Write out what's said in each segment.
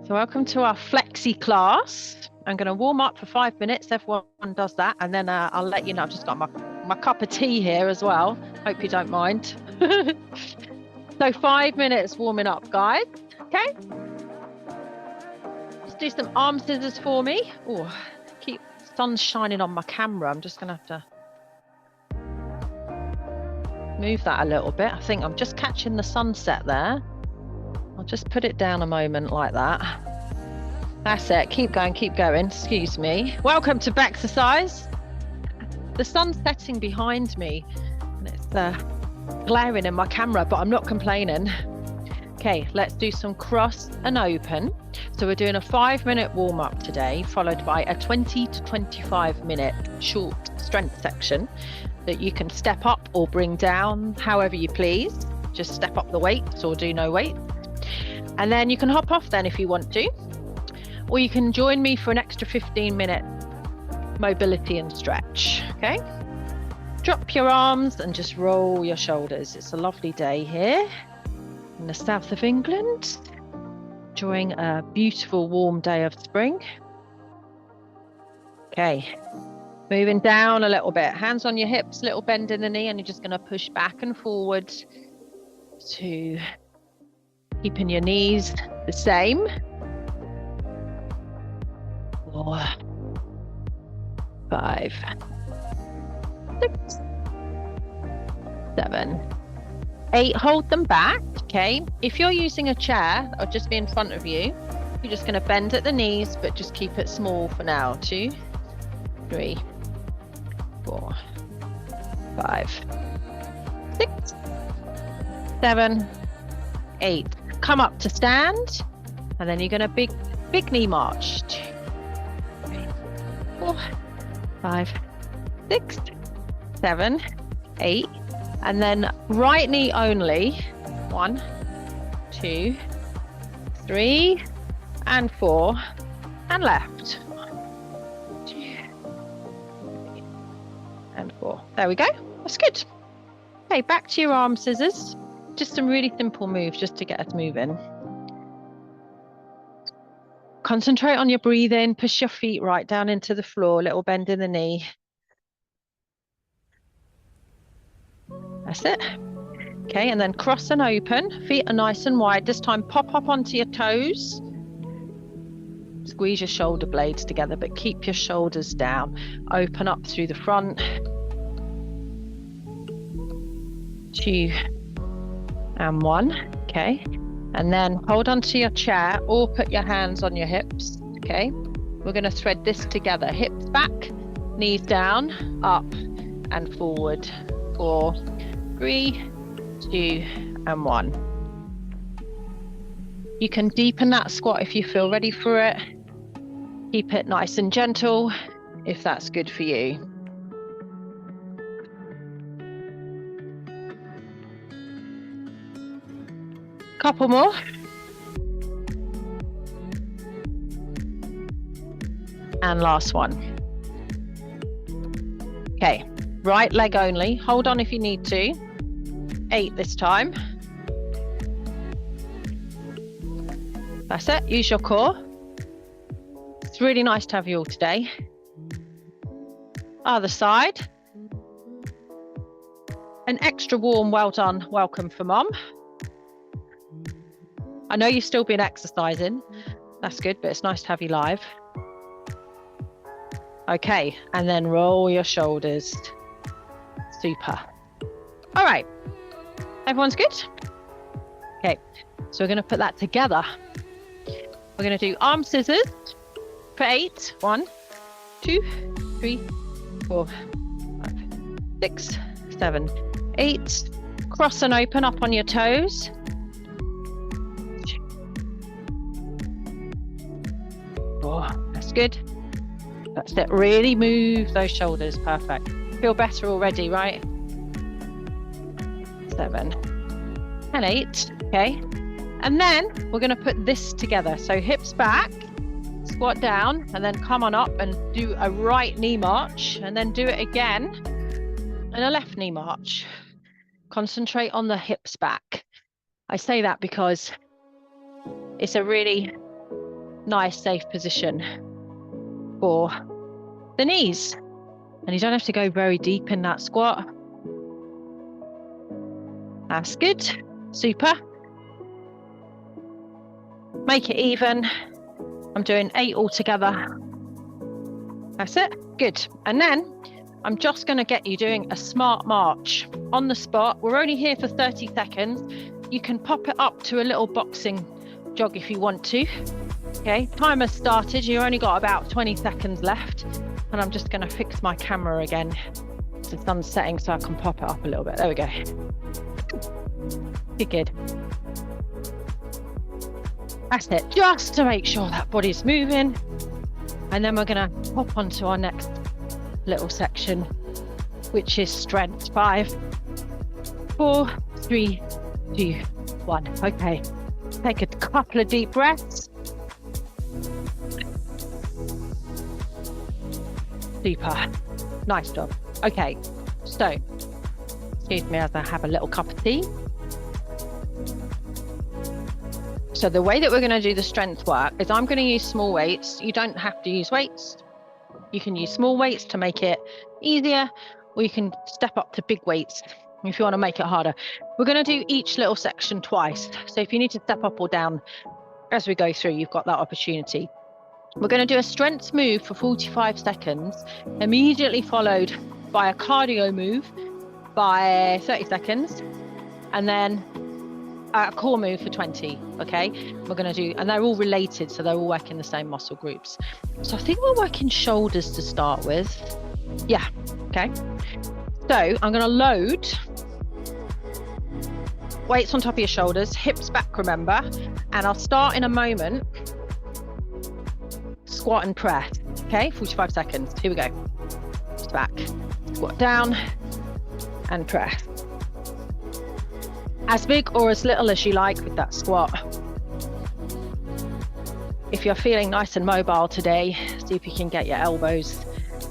So welcome to our Flexi class. I'm going to warm up for 5 minutes. Everyone does that. And then I'll let you know. I've just got my cup of tea here as well. Hope you don't mind. So 5 minutes warming up, guys. Okay. Just do some arm scissors for me. Oh, keep sun's shining on my camera. I'm just going to have to move that a little bit. I think I'm just catching the sunset there. I'll just put it down a moment like that. That's it. Keep going, keep going. Excuse me. Welcome to Bexercise. The sun's setting behind me and it's glaring in my camera, but I'm not complaining. Okay, let's do some cross and open. So we're doing a 5-minute warm up today, followed by a 20 to 25 minute short strength section that you can step up or bring down however you please. Just step up the weights or do no weights. And then you can hop off then if you want to, or you can join me for an extra 15-minute mobility and stretch. Okay, drop your arms and just roll your shoulders. It's a lovely day here in the south of England, enjoying a beautiful warm day of spring. Okay, moving down a little bit, hands on your hips, little bend in the knee, and you're just going to push back and forward to keeping your knees the same. 4, 5, 6, 7, 8. Hold them back. Okay. If you're using a chair, that'll just be in front of you. You're just going to bend at the knees, but just keep it small for now. 2, 3, 4, 5, 6, 7, 8. Come up to stand, and then you're going to big knee march. 2, 3, 4, 5, 6, 7, 8, and then right knee only. 1, 2, 3, and 4, and left. 1, 2, 3, and 4. There we go. That's good. Okay, back to your arm scissors. Just some really simple moves just to get us moving. Concentrate on your breathing. Push your feet right down into the floor. Little bend in the knee. That's it. Okay, and then cross and open. Feet are nice and wide. This time pop up onto your toes. Squeeze your shoulder blades together, but keep your shoulders down. Open up through the front. 2 and 1. Okay, and then hold onto your chair or put your hands on your hips. Okay, we're going to thread this together. Hips back, knees down, up and forward. 4, 3, 2 and 1. You can deepen that squat if you feel ready for it. Keep it nice and gentle if that's good for you. Couple more. And last one. Okay, right leg only. Hold on if you need to. 8 this time. That's it. Use your core. It's really nice to have you all today. Other side. An extra warm well done welcome for Mum. I know you've still been exercising. That's good, but it's nice to have you live. Okay, and then roll your shoulders. Super. All right, everyone's good? Okay, so we're going to put that together. We're going to do arm scissors for 8. 1, 2, 3, 4, 5, 6, 7, 8. Cross and open up on your toes. That's good. That's it. Really move those shoulders. Perfect. Feel better already, right? 7 and 8. Okay. And then we're going to put this together. So hips back, squat down, and then come on up and do a right knee march, and then do it again and a left knee march. Concentrate on the hips back. I say that because it's a really nice safe position for the knees. And you don't have to go very deep in that squat. That's good. Super. Make it even. I'm doing 8 altogether. That's it. Good. And then I'm just going to get you doing a smart march on the spot. We're only here for 30 seconds. You can pop it up to a little boxing jog if you want to. Okay, timer started. You only got about 20 seconds left. And I'm just going to fix my camera again. The sun's setting so I can pop it up a little bit. There we go. Good. That's it. Just to make sure that body's moving. And then we're going to hop onto our next little section, which is strength. 5, 4, 3, 2, 1. Okay. Take a couple of deep breaths. Super. Nice job. Okay. So, excuse me as I have a little cup of tea. So the way that we're going to do the strength work is I'm going to use small weights. You don't have to use weights. You can use small weights to make it easier, or you can step up to big weights if you want to make it harder. We're going to do each little section twice. So if you need to step up or down as we go through, you've got that opportunity. We're going to do a strength move for 45 seconds, immediately followed by a cardio move by 30 seconds, and then a core move for 20. Okay, we're going to do, and they're all related, so they're all working the same muscle groups. So I think we're working shoulders to start with. Yeah. Okay, so I'm going to load weights on top of your shoulders, hips back, remember, and I'll start in a moment. Squat and press. Okay, 45 seconds. Here we go. Just back, squat down and press. As big or as little as you like with that squat. If you're feeling nice and mobile today, see if you can get your elbows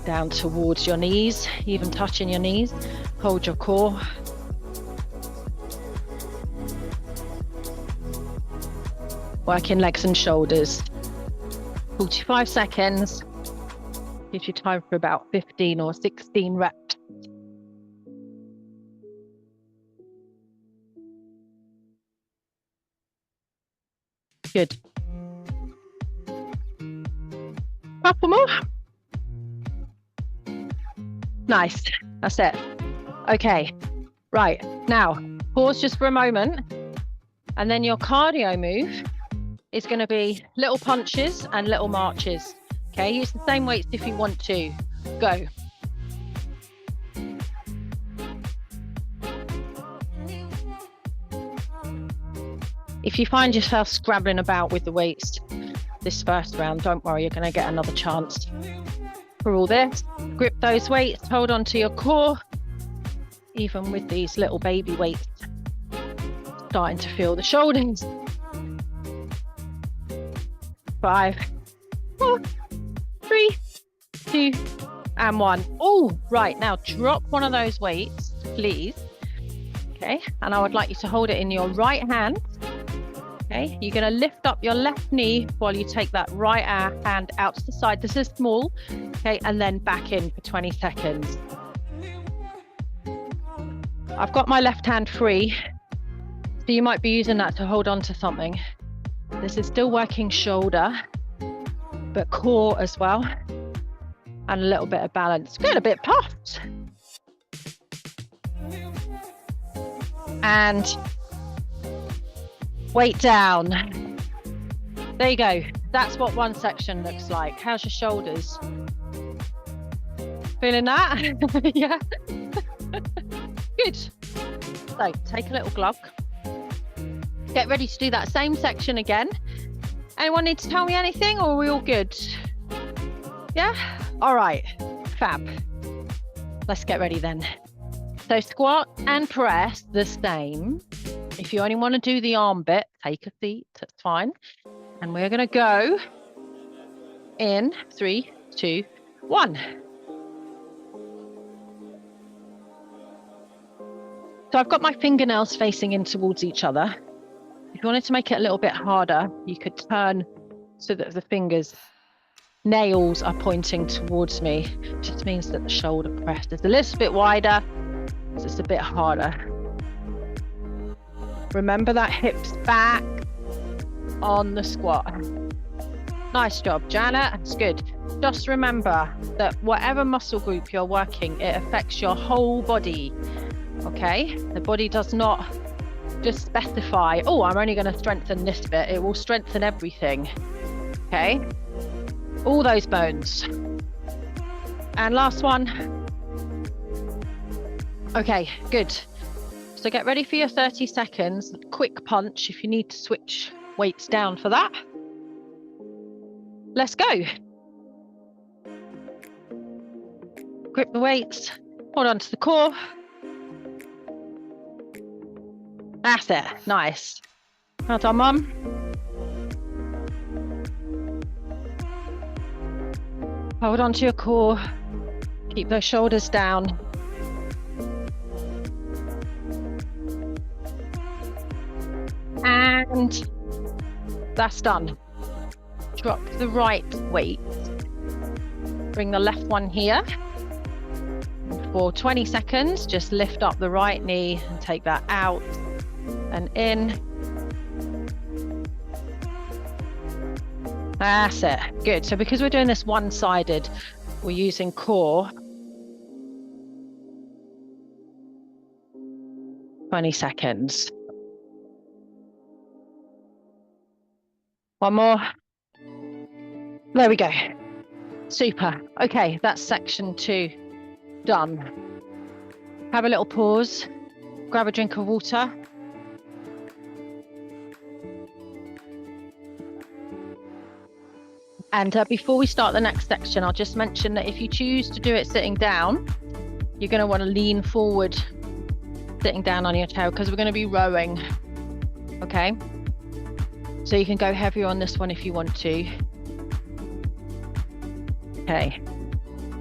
down towards your knees, even touching your knees. Hold your core. Working legs and shoulders. 45 seconds. Gives you time for about 15 or 16 reps. Good. Couple more. Nice. That's it. Okay. Right. Now, pause just for a moment. And then your cardio move is going to be little punches and little marches. Okay. Use the same weights if you want to. Go. If you find yourself scrabbling about with the weights this first round, don't worry, you're going to get another chance for all this. Grip those weights, hold on to your core, even with these little baby weights. Starting to feel the shoulders. 5, 4, 3, 2, and 1. Oh, right, now drop one of those weights, please. Okay, and I would like you to hold it in your right hand. Okay, you're going to lift up your left knee while you take that right hand out to the side. This is small. Okay, and then back in for 20 seconds. I've got my left hand free, so you might be using that to hold on to something. This is still working shoulder, but core as well, and a little bit of balance. Get a bit puffed. And weight down. There you go. That's what one section looks like. How's your shoulders? Feeling that? Yeah. Good. So take a little glove. Get ready to do that same section again. Anyone need to tell me anything, or are we all good? Yeah? All right. Fab. Let's get ready then. So squat and press the same. If you only want to do the arm bit, take a seat, that's fine. And we're going to go in 3, 2, 1. So I've got my fingernails facing in towards each other. If you wanted to make it a little bit harder, you could turn so that the fingers, nails are pointing towards me. Just means that the shoulder press is a little bit wider, so it's a bit harder. Remember that hips back on the squat. Nice job, Janet. That's good. Just remember that whatever muscle group you're working, it affects your whole body. Okay? The body does not just specify, oh, I'm only going to strengthen this bit. It will strengthen everything. Okay? All those bones. And last one. Okay, good. So get ready for your 30 seconds. Quick punch if you need to switch weights down for that. Let's go. Grip the weights, hold on to the core. That's it, nice. Well done, Mum. Hold on to your core, keep those shoulders down. And that's done. Drop the right weight. Bring the left one here. For 20 seconds, just lift up the right knee and take that out and in. That's it. Good. So because we're doing this one-sided, we're using core. 20 seconds. One more. There we go. Super. Okay, that's section 2 done. Have a little pause. Grab a drink of water. And before we start the next section, I'll just mention that if you choose to do it sitting down, you're going to want to lean forward, sitting down on your tail, because we're going to be rowing. Okay? So you can go heavier on this one if you want to. Okay,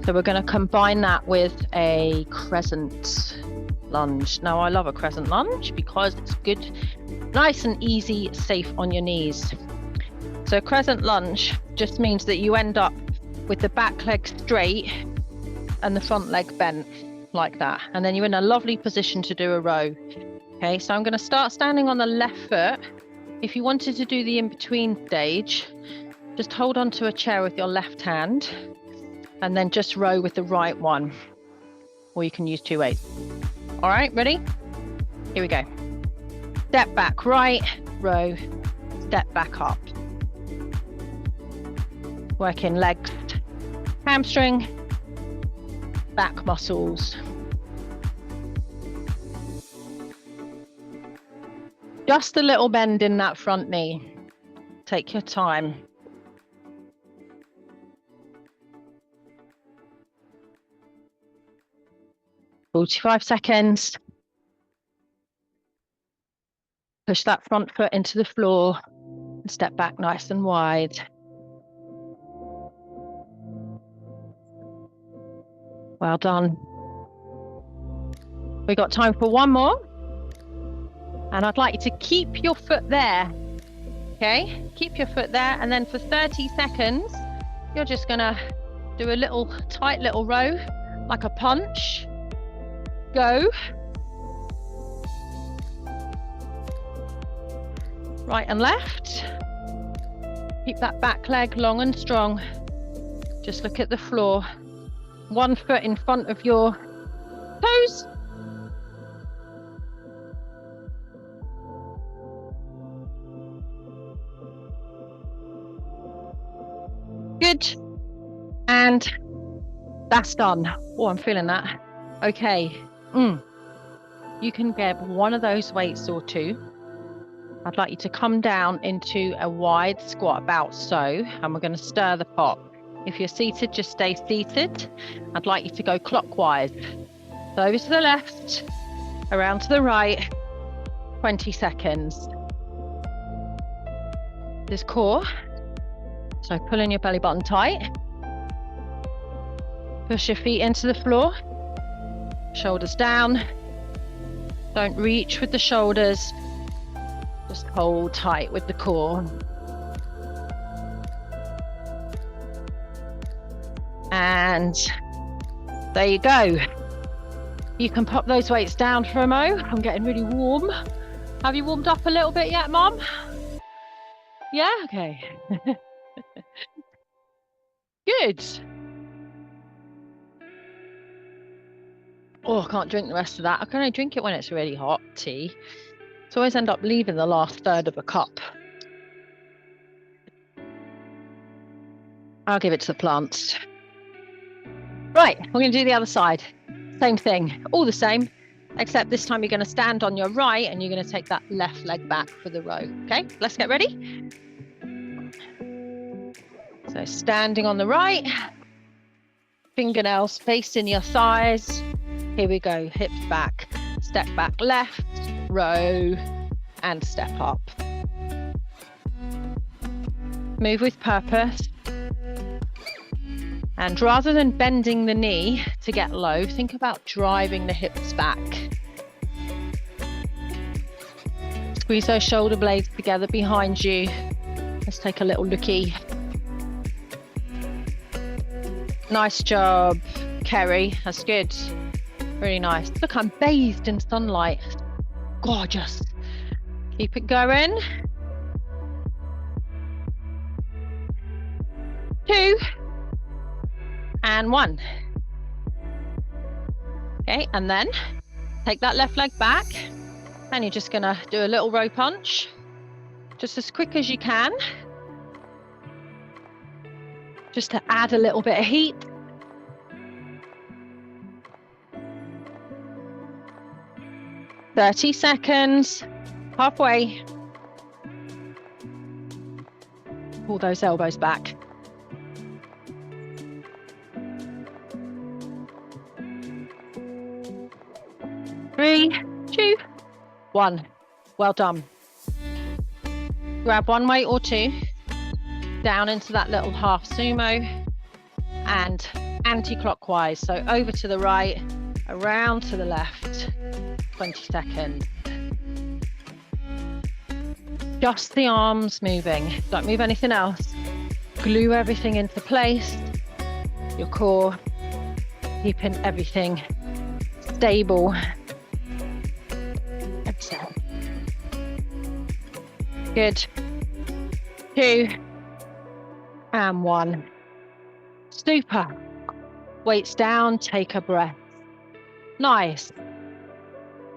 so we're going to combine that with a crescent lunge. Now, I love a crescent lunge because it's good, nice and easy, safe on your knees. So a crescent lunge just means that you end up with the back leg straight and the front leg bent like that. And then you're in a lovely position to do a row. Okay, so I'm going to start standing on the left foot. If you wanted to do the in-between stage, just hold on to a chair with your left hand and then just row with the right one. Or you can use 2 weights. All right, ready? Here we go. Step back right, row, step back up. Working legs, hamstring, back muscles. Just a little bend in that front knee. Take your time. "45 seconds. Push that front foot into the floor and step back nice and wide. Well done. We got time for one more. And I'd like you to keep your foot there. Okay, keep your foot there. And then for 30 seconds, you're just gonna do a little tight little row, like a punch. Go. Right and left. Keep that back leg long and strong. Just look at the floor. One foot in front of your toes. Good. And that's done. Oh, I'm feeling that. Okay. You can grab one of those weights or 2. I'd like you to come down into a wide squat, about so, and we're going to stir the pot. If you're seated, just stay seated. I'd like you to go clockwise. So over to the left, around to the right, 20 seconds. This core. So pull in your belly button tight. Push your feet into the floor. Shoulders down. Don't reach with the shoulders. Just hold tight with the core. And there you go. You can pop those weights down for a mo. I'm getting really warm. Have you warmed up a little bit yet, Mom? Yeah, okay. Good. Oh, I can't drink the rest of that. I can only drink it when it's really hot, tea. So I always end up leaving the last third of a cup. I'll give it to the plants. Right, we're going to do the other side. Same thing, all the same, except this time you're going to stand on your right and you're going to take that left leg back for the row. Okay, let's get ready. So standing on the right, fingernails facing your thighs. Here we go, hips back, step back left, row, and step up. Move with purpose. And rather than bending the knee to get low, think about driving the hips back. Squeeze those shoulder blades together behind you. Let's take a little looky. Nice job, Kerry. That's good. Really nice. Look, I'm bathed in sunlight. Gorgeous. Keep it going. 2 and 1. Okay, and then take that left leg back and you're just gonna do a little row punch, just as quick as you can, just to add a little bit of heat. "30 seconds, halfway." Pull those elbows back. 3, 2, 1. Well done. Grab one weight or two, down into that little half sumo and anti-clockwise. So over to the right, around to the left, 20 seconds. Just the arms moving. Don't move anything else. Glue everything into place. Your core, keeping everything stable. Exhale. Good. 2 and 1. Super. Weights down, take a breath. Nice.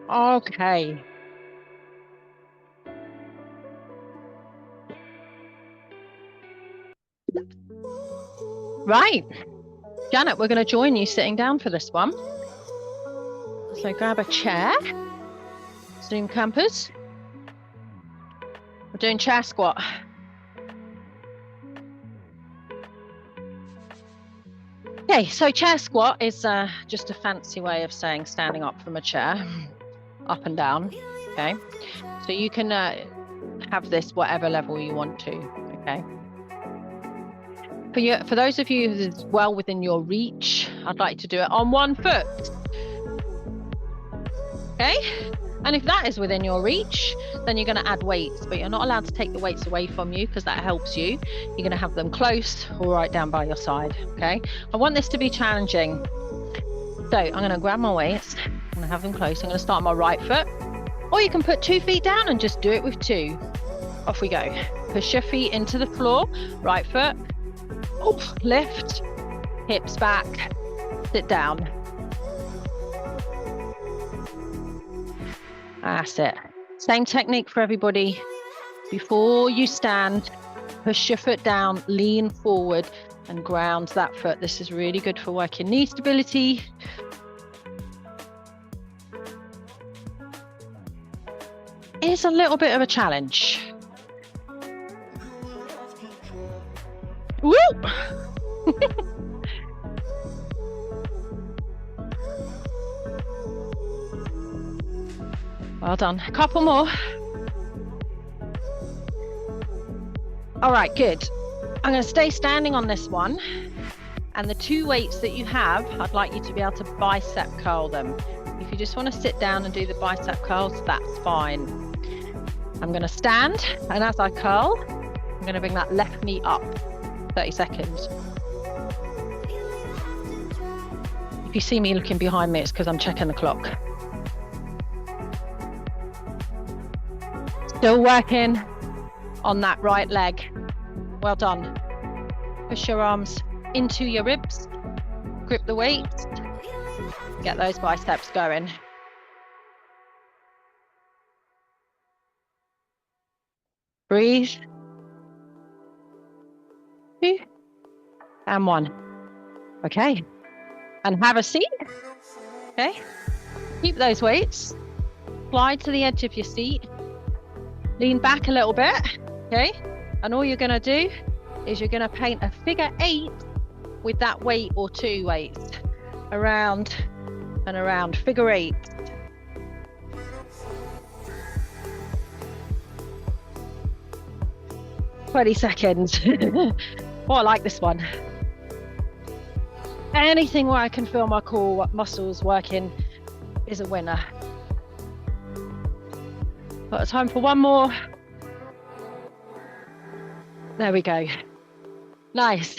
Okay. Right. Janet, we're going to join you sitting down for this one. So grab a chair. Zoom campers. We're doing chair squat. Okay, so chair squat is just a fancy way of saying standing up from a chair, up and down. Okay, so you can have this whatever level you want to. Okay. For those of you who's well within your reach, I'd like to do it on one foot. Okay, and if that is within your reach, then you're going to add weights, but you're not allowed to take the weights away from you because that helps you. You're going to have them close or right down by your side. Okay, I want this to be challenging. So I'm going to grab my weights, I'm going to have them close. I'm going to start on my right foot, or you can put 2 feet down and just do it with 2. Off we go. Push your feet into the floor, right foot. Oh, lift, hips back, sit down. That's it. Same technique for everybody. Before you stand, push your foot down, lean forward and ground that foot. This is really good for working knee stability. It's a little bit of a challenge. Woo! Well done. A couple more. All right, good. I'm going to stay standing on this one. And the 2 weights that you have, I'd like you to be able to bicep curl them. If you just want to sit down and do the bicep curls, that's fine. I'm going to stand, and as I curl, I'm going to bring that left knee up. 30 seconds. If you see me looking behind me, it's because I'm checking the clock. Still working on that right leg. Well done. Push your arms into your ribs. Grip the weight. Get those biceps going. Breathe. 2 and 1. Okay. And have a seat. Okay. Keep those weights. Slide to the edge of your seat. Lean back a little bit. Okay. And all you're going to do is you're going to paint a figure 8 with that weight or 2 weights. Around and around. Figure 8. "20 seconds. Oh, I like this one. Anything where I can feel my core muscles working is a winner. Got time for one more. There we go. Nice.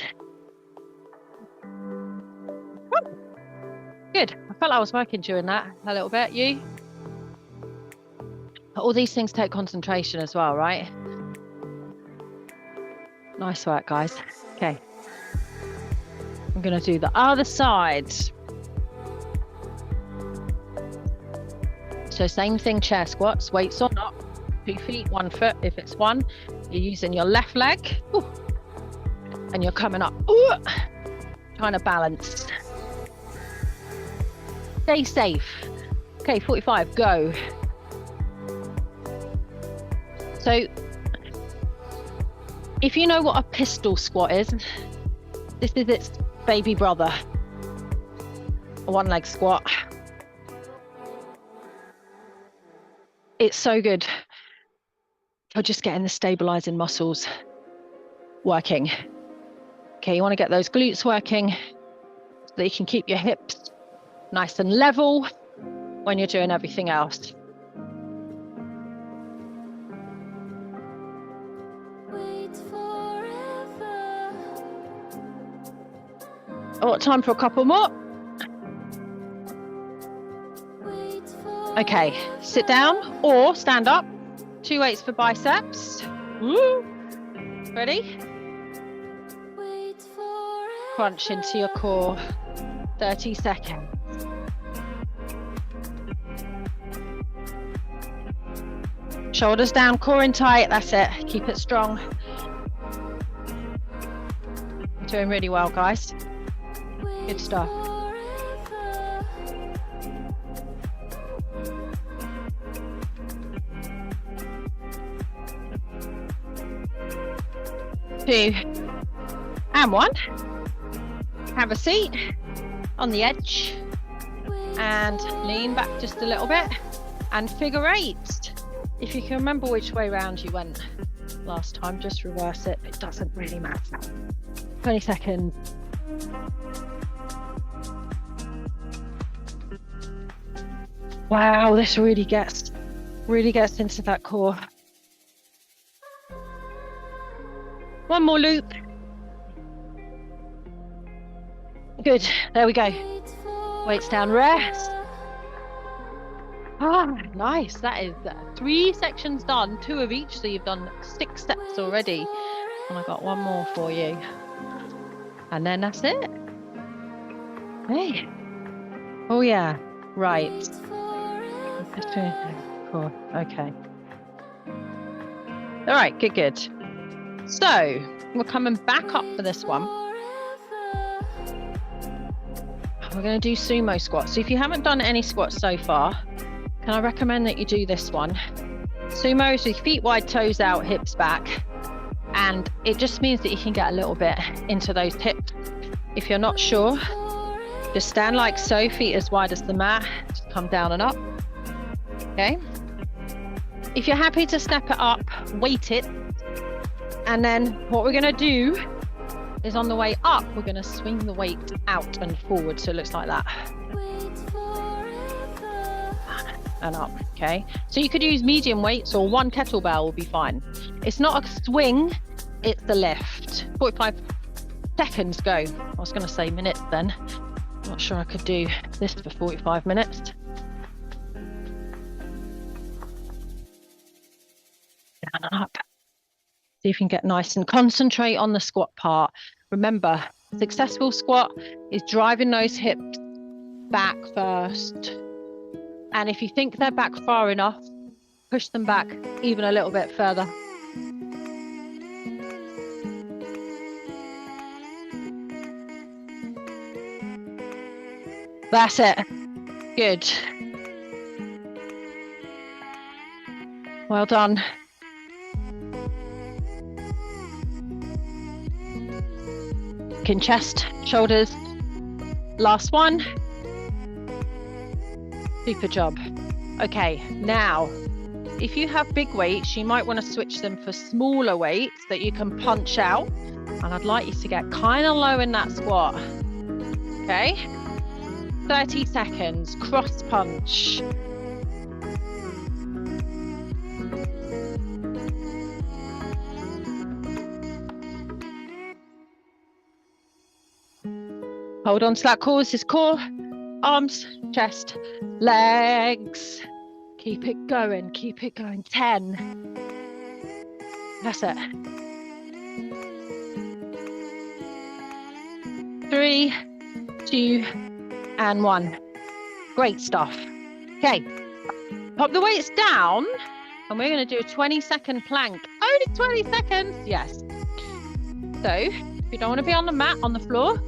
Good. I felt I was working during that a little bit. You? All these things take concentration as well, right? Nice work, guys. Okay. I'm going to do the other side. So same thing, chair squats, weights or not. 2 feet, 1 foot. If it's 1, you're using your left leg. Ooh, and you're coming up. Ooh, trying to balance. Stay safe. Okay, 45, go. So if you know what a pistol squat is, this is its baby brother. A 1-leg squat. It's so good for just getting the stabilizing muscles working. Okay, you want to get those glutes working so that you can keep your hips nice and level when you're doing everything else. Oh, time for a couple more. Okay, sit down or stand up. 2 weights for biceps. Woo. Ready? Crunch into your core. 30 seconds. Shoulders down, core in tight. That's it. Keep it strong. You're doing really well, guys. Good stuff. Two and 1. Have a seat on the edge and lean back just a little bit and figure 8. If you can remember which way round you went last time, just reverse it. It doesn't really matter. 20 seconds. Wow, this really gets into that core. One more loop. Good, there we go. Weights down, rest. Ah, nice. That is 3 sections done, 2 of each, so you've done 6 steps already. And I got one more for you. And then that's it. Hey. Oh yeah, right. Cool. Okay. All right, good. So we're coming back up for this one. We're going to do sumo squats. So if you haven't done any squats so far, can I recommend that you do this one? Sumo is with feet wide, toes out, hips back. And it just means that you can get a little bit into those hips. If you're not sure, just stand like so, feet as wide as the mat. Just come down and up. Okay. If you're happy to step it up, weight it. And then what we're going to do is on the way up, we're going to swing the weight out and forward. So it looks like that. And up. Okay. So you could use medium weights or 1 kettlebell will be fine. It's not a swing, it's the lift. 45 seconds, go. I was going to say minutes then. Not sure I could do this for 45 minutes. Down and up. See if you can get nice and concentrate on the squat part. Remember, successful squat is driving those hips back first. And if you think they're back far enough, push them back even a little bit further. That's it. Good. Well done. Chin, chest, shoulders. Last one. Super job. Okay, now, if you have big weights, you might want to switch them for smaller weights that you can punch out. And I'd like you to get kind of low in that squat. Okay? 30 seconds, cross punch. Hold on to that core. This is core, arms, chest, legs. Keep it going, keep it going. 10. That's it. 3, 2, and 1. Great stuff. Okay, pop the weights down and we're going to do a 20-second plank. Only 20 seconds, yes. So if you don't want to be on the mat, on the floor,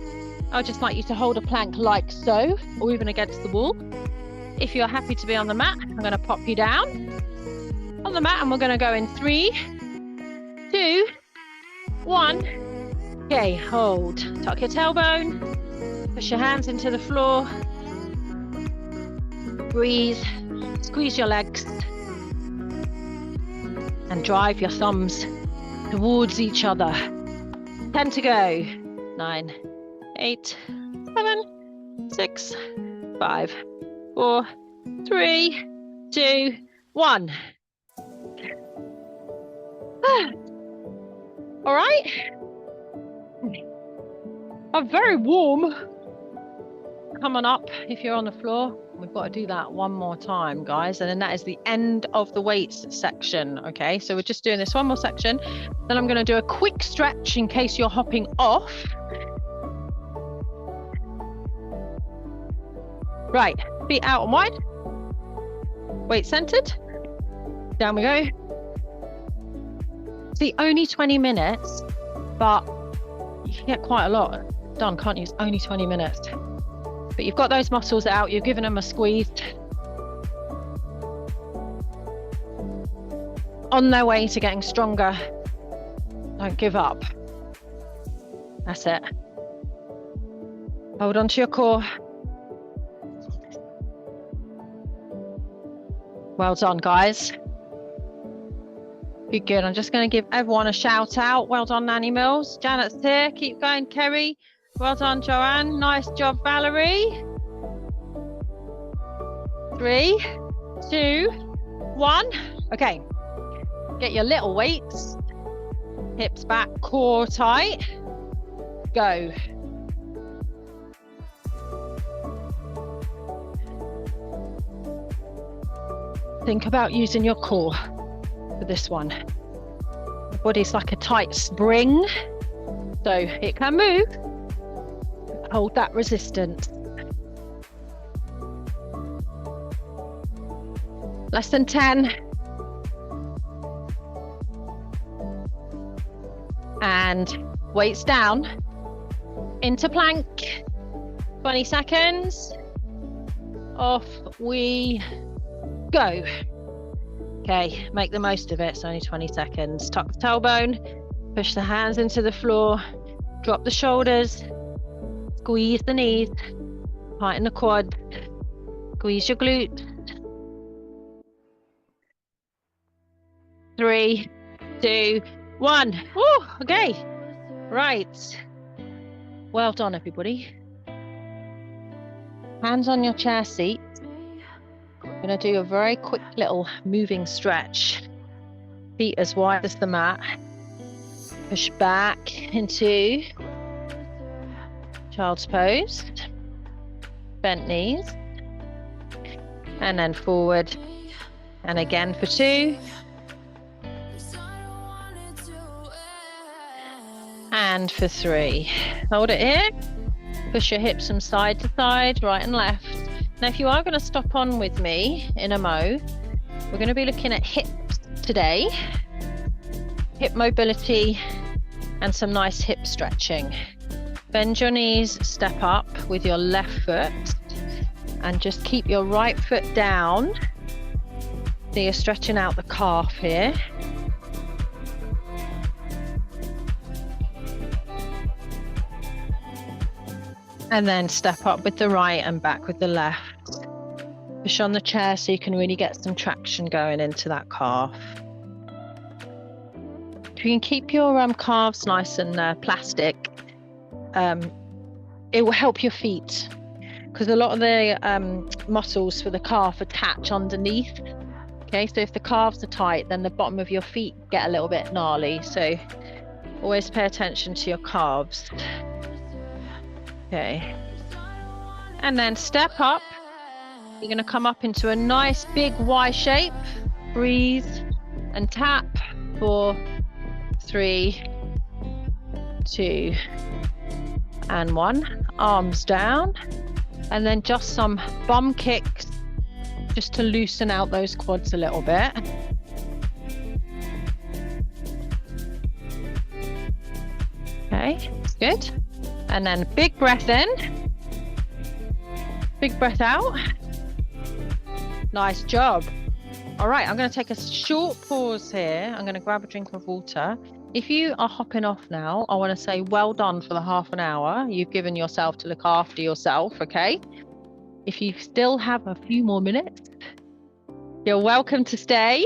I'd just like you to hold a plank like so, or even against the wall. If you're happy to be on the mat, I'm going to pop you down on the mat and we're going to go in 3, 2, 1. Okay, hold. Tuck your tailbone. Push your hands into the floor. Breathe. Squeeze your legs. And drive your thumbs towards each other. 10 to go. 9, 8, 7, 6, 5, 4, 3, 2, 1. All right. I'm very warm. Come on up if you're on the floor. We've got to do that one more time, guys. And then that is the end of the weights section. Okay, so we're just doing this one more section. Then I'm going to do a quick stretch in case you're hopping off. Right, feet out and wide. Weight centered. Down we go. See, only 20 minutes, but you can get quite a lot done, can't you? It's only 20 minutes. But you've got those muscles out, you've given them a squeeze. On their way to getting stronger. Don't give up. That's it. Hold on to your core. Well done, guys. Good, good. I'm just going to give everyone a shout out. Well done, Nanny Mills. Janet's here. Keep going, Kerry. Well done, Joanne. Nice job, Valerie. 3, 2, 1. Okay. Get your little weights. Hips back, core tight. Go. Think about using your core for this one. The body's like a tight spring, so it can move. Hold that resistance. Less than 10. And weights down. Into plank. 20 seconds. Off we go. Okay, make the most of it. It's only 20 seconds. Tuck the tailbone, push the hands into the floor, drop the shoulders, squeeze the knees, tighten the quad, squeeze your glutes. 3, 2, 1. Woo, okay. Right. Well done, everybody. Hands on your chair seat. I'm going to do a very quick little moving stretch. Feet as wide as the mat. Push back into child's pose. bent knees. And then forward. And again for 2. And for 3. Hold it here. Push your hips from side to side, right and left. Now, if you are going to stop on with me in a mo, we're going to be looking at hips today. Hip mobility and some nice hip stretching. Bend your knees, step up with your left foot, and just keep your right foot down. So you're stretching out the calf here. And then step up with the right and back with the left. Push on the chair so you can really get some traction going into that calf. If you can keep your calves nice and plastic, it will help your feet, because a lot of the muscles for the calf attach underneath. Okay, so if the calves are tight, then the bottom of your feet get a little bit gnarly. So always pay attention to your calves. Okay, and then step up. You're going to come up into a nice big Y shape. Breathe and tap. 4, 3, 2, and 1. Arms down, and then just some bum kicks just to loosen out those quads a little bit. Okay, good. And then big breath in, big breath out. Nice job. All right, I'm going to take a short pause here. I'm going to grab a drink of water. If you are hopping off now, I want to say well done for the half an hour you've given yourself to look after yourself, okay? If you still have a few more minutes, you're welcome to stay.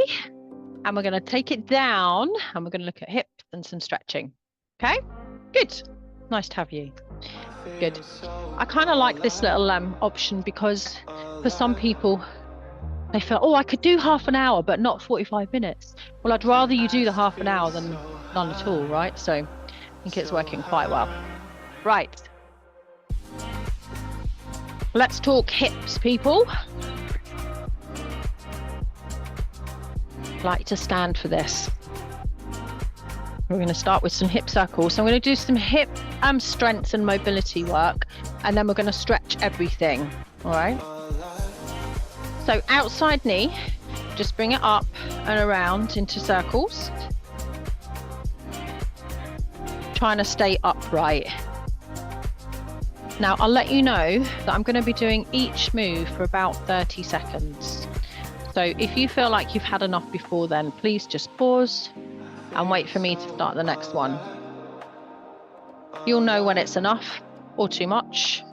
And we're going to take it down and we're going to look at hips and some stretching. Okay, good. Nice to have you. Good. I kind of like this little option because for some people, they feel, oh, I could do half an hour, but not 45 minutes. Well, I'd rather you do the half an hour than none at all, right? So I think it's working quite well. Right. Let's talk hips, people. I'd like to stand for this. We're going to start with some hip circles. So I'm going to do some hip strength and mobility work, and then we're going to stretch everything. All right. So outside knee, just bring it up and around into circles. Trying to stay upright. Now I'll let you know that I'm going to be doing each move for about 30 seconds. So if you feel like you've had enough before then, please just pause and wait for me to start the next one. You'll know when it's enough or too much.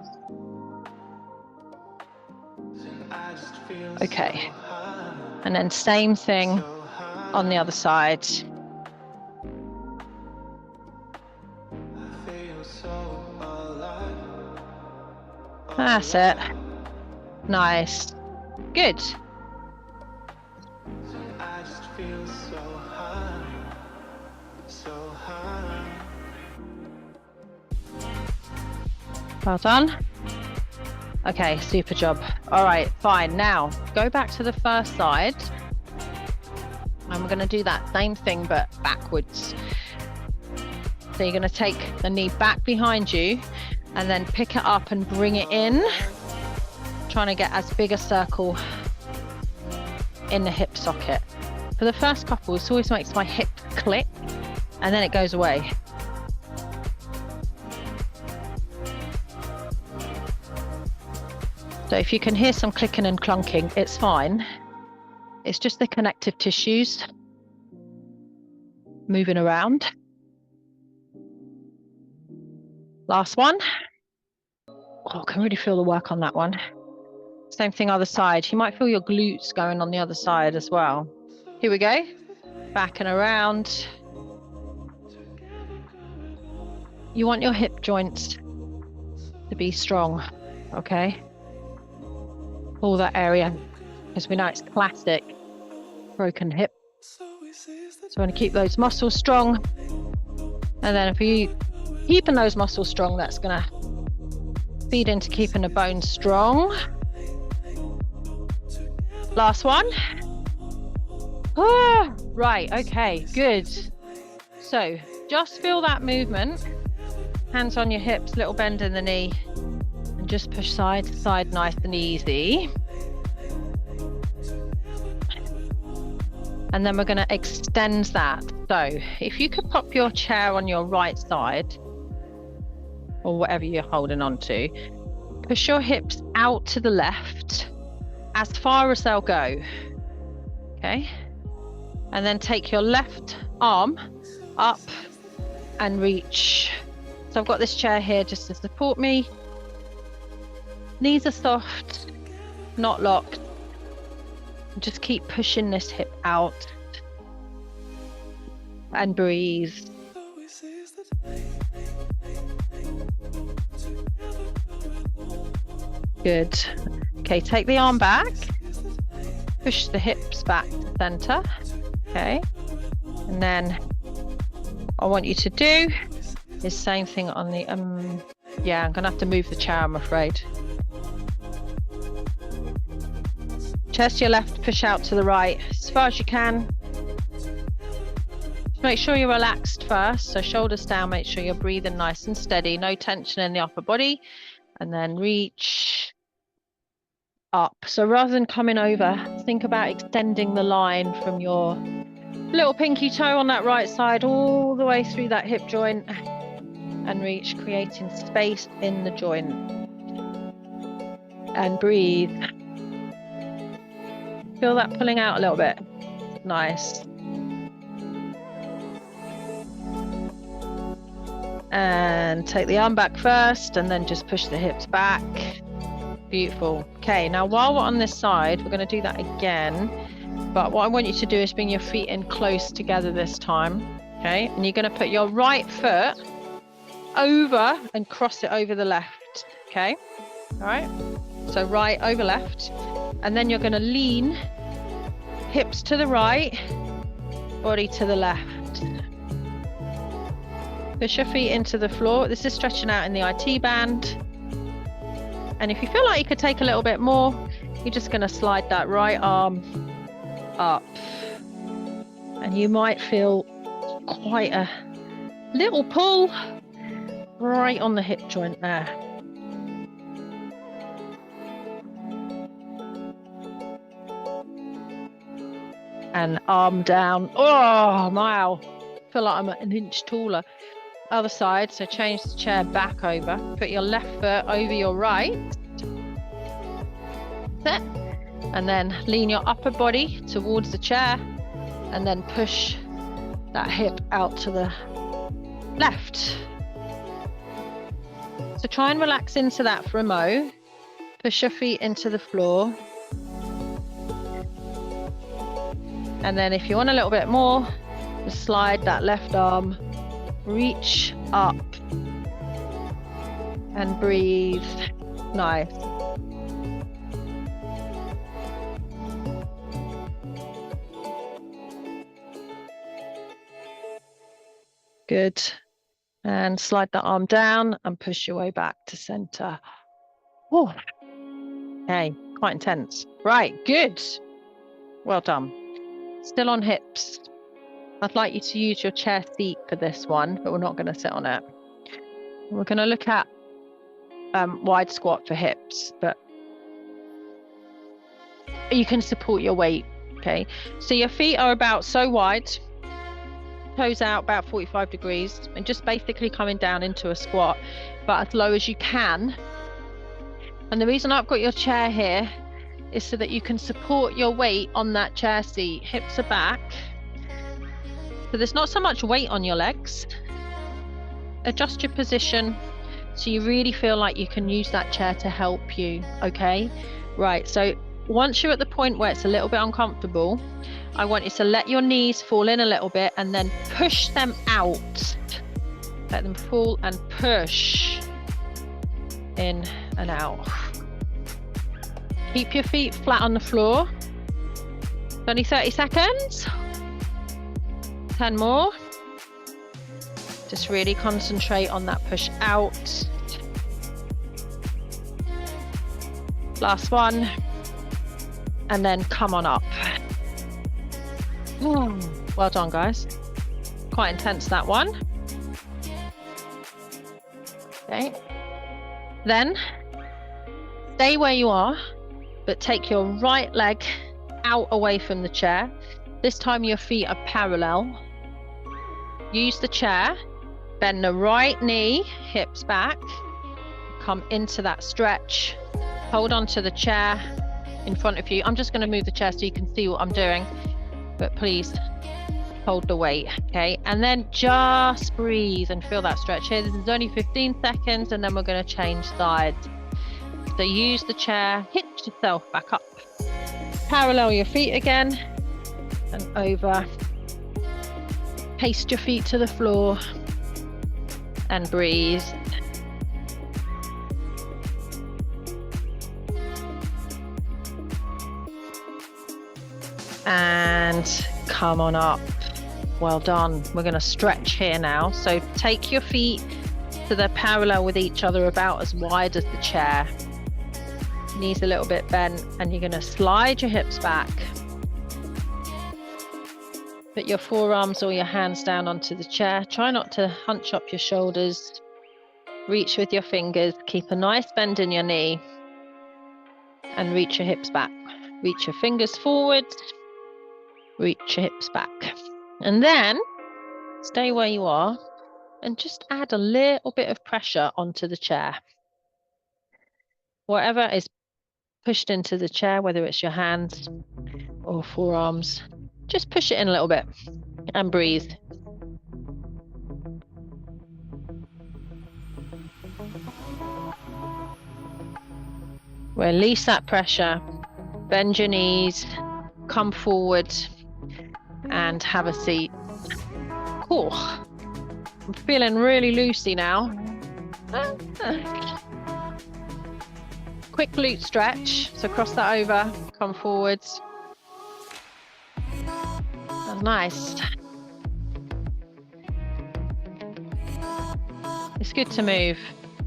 Okay, and then same thing on the other side. That's it. Nice. Good. Well done. Okay, super job. All right, fine. Now go back to the first side. And we're going to do that same thing, but backwards. So you're going to take the knee back behind you and then pick it up and bring it in. Trying to get as big a circle in the hip socket. For the first couple, this always makes my hip click and then it goes away. So if you can hear some clicking and clunking, it's fine. It's just the connective tissues moving around. Last one. Oh, I can really feel the work on that one. Same thing other side. You might feel your glutes going on the other side as well. Here we go. Back and around. You want your hip joints to be strong, okay? All that area, because we know it's classic broken hip. So we want to keep those muscles strong. And then if you keeping those muscles strong, that's going to Feed into keeping the bones strong. Last one. Ah, right, okay, good. So just feel that movement. Hands on your hips, little bend in the knee, and just push side to side, nice and easy. And then we're going to extend that. So if you could pop your chair on your right side, or whatever you're holding on to, push your hips out to the left as far as they'll go. Okay. And then take your left arm up and reach. So I've got this chair here just to support me. Knees are soft, not locked. Just keep pushing this hip out and breathe. Good. Okay, take the arm back, push the hips back to center. Okay, and then what I want you to do is same thing on the yeah, I'm gonna have to move the chair, I'm afraid. Chest to your left, push out to the right as far as you can. Just make sure you're relaxed first, so shoulders down, make sure you're breathing nice and steady, no tension in the upper body, and then reach up. So rather than coming over, think about extending the line from your little pinky toe on that right side all the way through that hip joint and reach, creating space in the joint. And breathe. Feel that pulling out a little bit. Nice. And take the arm back first and then just push the hips back. Beautiful. Okay, now while we're on this side, we're going to do that again. But what I want you to do is bring your feet in close together this time. Okay, and you're going to put your right foot over and cross it over the left. Okay, all right. So right over left. And then you're going to lean hips to the right, body to the left. Push your feet into the floor. This is stretching out in the IT band. And if you feel like you could take a little bit more, you're just going to slide that right arm up. And you might feel quite a little pull right on the hip joint there. And arm down. Oh, wow. I feel like I'm an inch taller. Other side, so change the chair back over. Put your left foot over your right. Sit. And then lean your upper body towards the chair. And then push that hip out to the left. So try and relax into that for a mo. Push your feet into the floor. And then if you want a little bit more, just slide that left arm, reach up and breathe. Nice. Good. And slide that arm down and push your way back to center. Oh, okay, quite intense. Right, good. Well done. Still on hips. I'd like you to use your chair seat for this one, but we're not going to sit on it. We're going to look at wide squat for hips, but you can support your weight. Okay, so your feet are about so wide, toes out about 45 degrees, and just basically coming down into a squat, but as low as you can. And the reason I've got your chair here is so that you can support your weight on that chair seat. Hips are back. So there's not so much weight on your legs. Adjust your position so you really feel like you can use that chair to help you, okay? Right, so once you're at the point where it's a little bit uncomfortable, I want you to let your knees fall in a little bit and then push them out. Let them fall and push in and out. Keep your feet flat on the floor. Only 30 seconds. 10 more. Just really concentrate on that push out. Last one. And then come on up. Ooh, well done, guys. Quite intense, that one. Okay. Then stay where you are, but take your right leg out away from the chair. This time your feet are parallel. Use the chair, bend the right knee, hips back, come into that stretch, hold on to the chair in front of you. I'm just going to move the chair so you can see what I'm doing, but please hold the weight, okay? And then just breathe and feel that stretch here. This is only 15 seconds, and then we're going to change sides. So use the chair, hitch yourself back up, parallel your feet again, and over. Paste your feet to the floor and breathe. And come on up. Well done. We're going to stretch here now. So take your feet so they're parallel with each other, about as wide as the chair. Knees a little bit bent, and you're going to slide your hips back. Put your forearms or your hands down onto the chair. Try not to hunch up your shoulders. Reach with your fingers. Keep a nice bend in your knee. And reach your hips back. Reach your fingers forward. Reach your hips back. And then stay where you are and just add a little bit of pressure onto the chair. Whatever is pushed into the chair, whether it's your hands or forearms, just push it in a little bit and breathe. Release that pressure, bend your knees, come forward and have a seat. Cool. I'm feeling really loosey now. Quick glute stretch. So cross that over, come forwards. Oh, nice. It's good to move.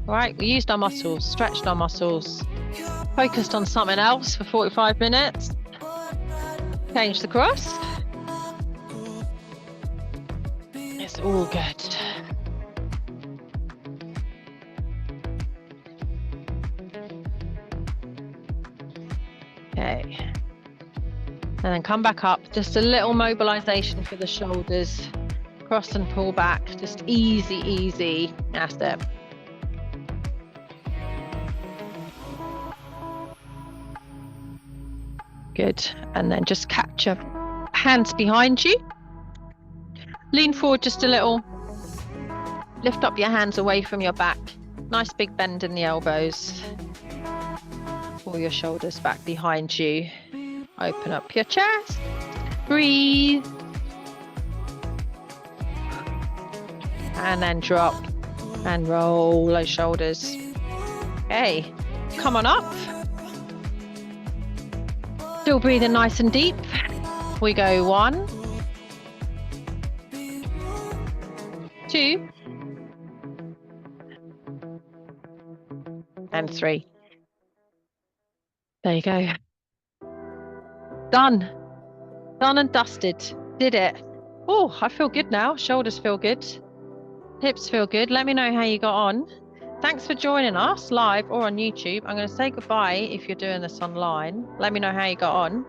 All right, we used our muscles, stretched our muscles, focused on something else for 45 minutes. Change the cross. It's all good. Okay. And then come back up. Just a little mobilization for the shoulders. Cross and pull back. Just easy, easy. That's it. Good. And then just catch your hands behind you. Lean forward just a little. Lift up your hands away from your back. Nice big bend in the elbows. Pull your shoulders back behind you. Open up your chest. Breathe. And then drop and roll those shoulders. Okay, come on up. Still breathing nice and deep. We go 1, 2, and 3. There you go. Done. Done and dusted. Did it. Oh, I feel good now. Shoulders feel good. Hips feel good. Let me know how you got on. Thanks for joining us live or on YouTube. I'm going to say goodbye if you're doing this online. Let me know how you got on.